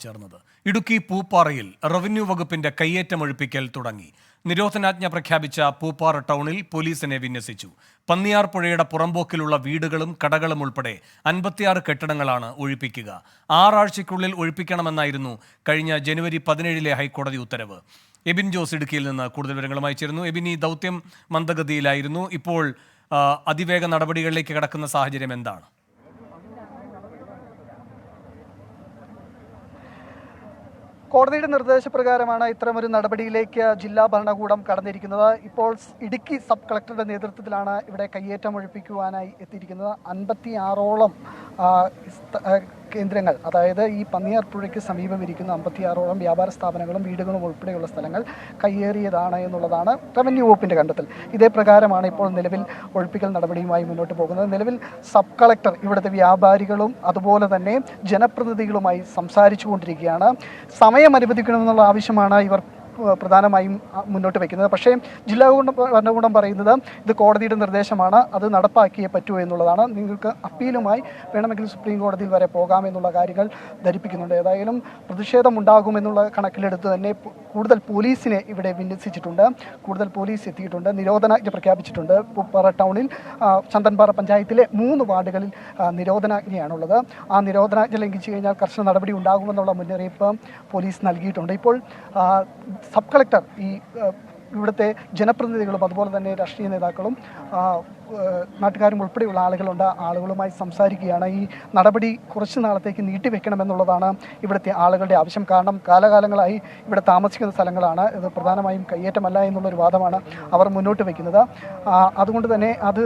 ചേർന്നത്. ഇടുക്കി പൂപ്പാറയിൽ റവന്യൂ വകുപ്പിന്റെ കയ്യേറ്റമൊഴിപ്പിക്കൽ തുടങ്ങി. നിരോധനാജ്ഞ പ്രഖ്യാപിച്ച പൂപ്പാറ ടൗണിൽ പോലീസിനെ വിന്യസിച്ചു. പന്നിയാർ പുഴയുടെ പുറമ്പോക്കിലുള്ള വീടുകളും കടകളും ഉൾപ്പെടെ 56 കെട്ടിടങ്ങളാണ് ഒഴിപ്പിക്കുക. 6 ആഴ്ചയ്ക്കുള്ളിൽ ഒഴിപ്പിക്കണമെന്നായിരുന്നു കഴിഞ്ഞ ജനുവരി 17 ഹൈക്കോടതി ഉത്തരവ്. എബിൻ ജോസ് ഇടുക്കിയിൽ നിന്ന് കൂടുതൽ വിവരങ്ങളുമായി ചേരുന്നു. എബിൻ, ഈ ദൗത്യം മന്ദഗതിയിലായിരുന്നു. ഇപ്പോൾ അതിവേഗ നടപടികളിലേക്ക് കടക്കുന്ന സാഹചര്യം എന്താണ്? കോടതിയുടെ നിർദ്ദേശപ്രകാരമാണ് ഇത്തരമൊരു നടപടിയിലേക്ക് ജില്ലാ ഭരണകൂടം കടന്നിരിക്കുന്നത്. ഇപ്പോൾ ഇടുക്കി സബ് കളക്ടറുടെ നേതൃത്വത്തിലാണ് ഇവിടെ കയ്യേറ്റം ഒഴിപ്പിക്കുവാനായി എത്തിയിരിക്കുന്നത്. 56ഓളം കേന്ദ്രങ്ങൾ, അതായത് ഈ പന്നിയാർ പുഴയ്ക്ക് സമീപം ഇരിക്കുന്ന 56ഓളം വ്യാപാര സ്ഥാപനങ്ങളും വീടുകളും ഉൾപ്പെടെയുള്ള സ്ഥലങ്ങൾ കയ്യേറിയതാണ് എന്നുള്ളതാണ് റവന്യൂ വകുപ്പിൻ്റെ കണ്ടെത്തൽ. ഇതേ പ്രകാരമാണ് ഇപ്പോൾ നിലവിൽ ഒഴിപ്പിക്കൽ നടപടിയുമായി മുന്നോട്ട് പോകുന്നത്. നിലവിൽ സബ് കളക്ടർ ഇവിടുത്തെ വ്യാപാരികളും അതുപോലെ തന്നെ ജനപ്രതിനിധികളുമായി സംസാരിച്ചു കൊണ്ടിരിക്കുകയാണ്. സമയം അനുവദിക്കണമെന്നുള്ള ആവശ്യമാണ് ഇവർ പ്രധാനമായും മുന്നോട്ട് വയ്ക്കുന്നത്. പക്ഷേ ജില്ലാ ഭരണകൂടം പറയുന്നത് ഇത് കോടതിയുടെ നിർദ്ദേശമാണ്, അത് നടപ്പാക്കിയേ പറ്റൂ എന്നുള്ളതാണ്. നിങ്ങൾക്ക് അപ്പീലുമായി വേണമെങ്കിൽ സുപ്രീം കോടതിയിൽ വരെ പോകാമെന്നുള്ള കാര്യങ്ങൾ ധരിപ്പിക്കുന്നുണ്ട്. ഏതായാലും പ്രതിഷേധം ഉണ്ടാകുമെന്നുള്ള കണക്കിലെടുത്ത് തന്നെ കൂടുതൽ പോലീസിനെ ഇവിടെ വിന്യസിച്ചിട്ടുണ്ട്. കൂടുതൽ പോലീസ് എത്തിയിട്ടുണ്ട്. നിരോധനാജ്ഞ പ്രഖ്യാപിച്ചിട്ടുണ്ട്. പൂപ്പാറ ടൗണിൽ ചന്ദൻപാറ പഞ്ചായത്തിലെ 3 വാർഡുകളിൽ നിരോധനാജ്ഞയാണുള്ളത്. ആ നിരോധനാജ്ഞ ലംഘിച്ചു കഴിഞ്ഞാൽ കർശന നടപടി ഉണ്ടാകുമെന്നുള്ള മുന്നറിയിപ്പ് പോലീസ് നൽകിയിട്ടുണ്ട്. ഇപ്പോൾ സബ് കളക്ടർ ഇവിടുത്തെ ജനപ്രതിനിധികളും അതുപോലെ തന്നെ രാഷ്ട്രീയ നേതാക്കളും നാട്ടുകാരും ഉൾപ്പെടെയുള്ള ആളുകളുണ്ട്. ആളുകളുമായി സംസാരിക്കുകയാണ്. ഈ നടപടി കുറച്ച് നാളത്തേക്ക് നീട്ടിവെക്കണമെന്നുള്ളതാണ് ഇവിടുത്തെ ആളുകളുടെ ആവശ്യം. കാരണം കാലകാലങ്ങളായി ഇവിടെ താമസിക്കുന്ന സ്ഥലങ്ങളാണ്. ഇത് പ്രധാനമായും കയ്യേറ്റമല്ല എന്നുള്ളൊരു വാദമാണ് അവർ മുന്നോട്ട് വയ്ക്കുന്നത്. അതുകൊണ്ട് തന്നെ അത്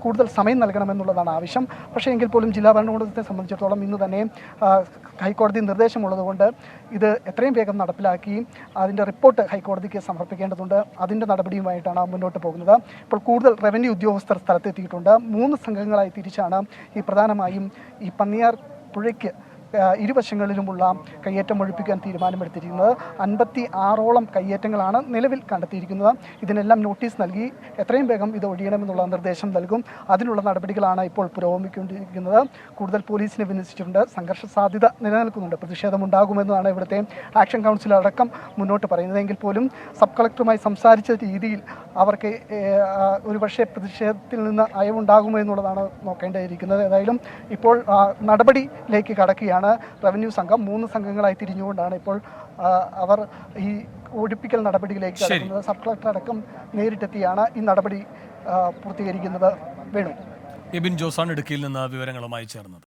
കൂടുതൽ സമയം നൽകണമെന്നുള്ളതാണ് ആവശ്യം. പക്ഷേ എങ്കിൽ പോലും ജില്ലാ ഭരണകൂടത്തെ സംബന്ധിച്ചിടത്തോളം ഇന്ന് തന്നെ ഹൈക്കോടതി നിർദ്ദേശമുള്ളതുകൊണ്ട് ഇത് എത്രയും വേഗം നടപ്പിലാക്കി അതിൻ്റെ റിപ്പോർട്ട് ഹൈക്കോടതിക്ക് സമർപ്പിക്കേണ്ടതുണ്ട്. അതിൻ്റെ നടപടിയുമായിട്ടാണ് മുന്നോട്ട് പോകുന്നത്. ഇപ്പോൾ കൂടുതൽ റവന്യൂ ഉദ്യോഗസ്ഥർ സ്ഥലത്തെത്തിയിട്ടുണ്ട്. 3 സംഘങ്ങളായി തിരിച്ചാണ് പ്രധാനമായും ഈ പന്നിയാർ പുഴയ്ക്ക് ഇരുവശങ്ങളിലുമുള്ള കയ്യേറ്റം ഒഴിപ്പിക്കാൻ തീരുമാനമെടുത്തിരിക്കുന്നത്. 56ഓളം കയ്യേറ്റങ്ങളാണ് നിലവിൽ കണ്ടെത്തിയിരിക്കുന്നത്. ഇതിനെല്ലാം നോട്ടീസ് നൽകി എത്രയും വേഗം ഇത് ഒഴിയണമെന്നുള്ള നിർദ്ദേശം നൽകും. അതിനുള്ള നടപടികളാണ് ഇപ്പോൾ പുരോഗമിക്കൊണ്ടിരിക്കുന്നത്. കൂടുതൽ പോലീസിനെ വിന്യസിച്ചിട്ടുണ്ട്. സംഘർഷ സാധ്യത നിലനിൽക്കുന്നുണ്ട്. പ്രതിഷേധമുണ്ടാകുമെന്നാണ് ഇവിടുത്തെ ആക്ഷൻ കൗൺസിൽ അടക്കം മുന്നോട്ട് പറയുന്നത്. എങ്കിൽ പോലും സബ് കളക്ടറുമായി സംസാരിച്ച രീതിയിൽ അവർക്ക് ഒരുപക്ഷെ പ്രതിഷേധത്തിൽ നിന്ന് അയവുണ്ടാകുമോ എന്നുള്ളതാണ് നോക്കേണ്ടിയിരിക്കുന്നത്. ഏതായാലും ഇപ്പോൾ നടപടിയിലേക്ക് കടക്കുകയാണ് റവന്യൂ സംഘം. 3 സംഘങ്ങളായി തിരിഞ്ഞുകൊണ്ടാണ് ഇപ്പോൾ അവർ ഈ ഒഴിപ്പിക്കൽ നടപടിയിലേക്ക് കടക്കുന്നത്. സബ് കളക്ടർ അടക്കം നേരിട്ടെത്തിയാണ് ഈ നടപടി പൂർത്തീകരിക്കുന്നത്. വേണു. എബിൻ ജോസാണ് ഇടുക്കിയിൽ നിന്ന് വിവരങ്ങളുമായി ചേർന്നത്.